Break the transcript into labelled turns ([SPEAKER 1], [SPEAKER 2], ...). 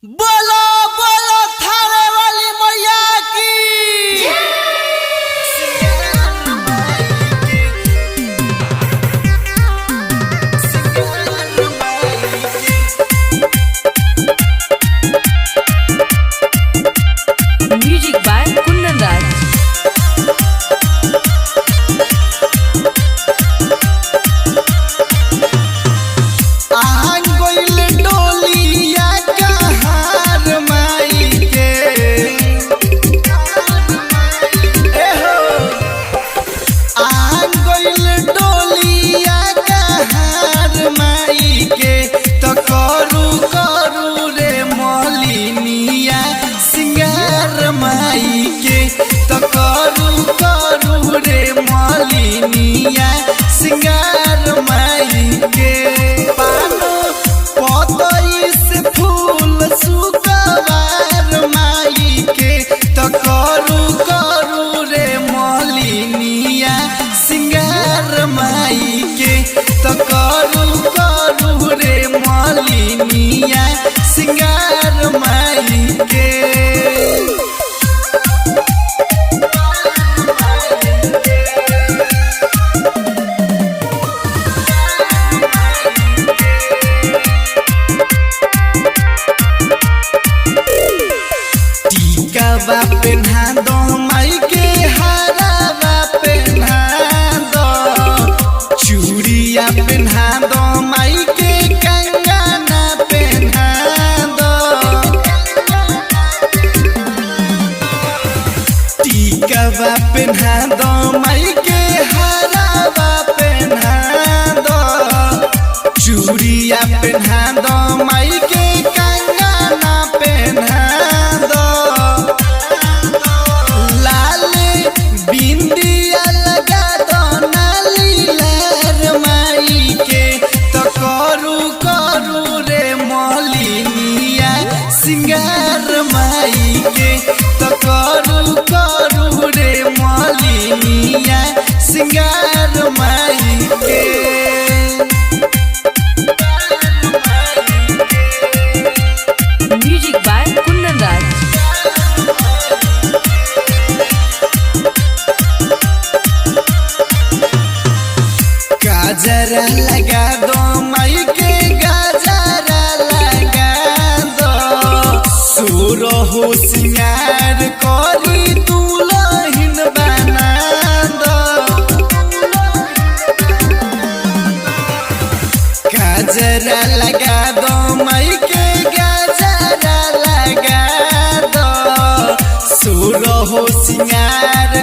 [SPEAKER 1] बोलो बोलो थाने वाली मैया की
[SPEAKER 2] म्यूजिक बाय कुंदन राज।
[SPEAKER 1] सिंगार माई के पानो पतई से फूल सुकवार माई के तो करू रे मलिनिया सिंगार माई के तो करू रे मलिनिया सिंगार माई के पेन्हा दो माई के हारावा पेन्हा दो चूड़िया पेन्हा दो माई के कंगना पेन्हा दो टीकावा पेन्हा दो माई के हारावा पेन्हा दो चूड़िया पेन्हा दो माई के कंगना पेन्हा दो बिंदिया लगा दो नालीलार माई के तो करू रे मलिनिया सिंगार माई के तो करू रे मलिनिया सिंगार माई के
[SPEAKER 2] म्यूजिक बाय कुंदन राज।
[SPEAKER 1] गाजरा लगा दो माई के गाजरा लगा दो सुरहु सिंगार करी दुल्हन बना दो गाजरा लगा दो माई के गाजरा लगा दो सुरहु सिंगार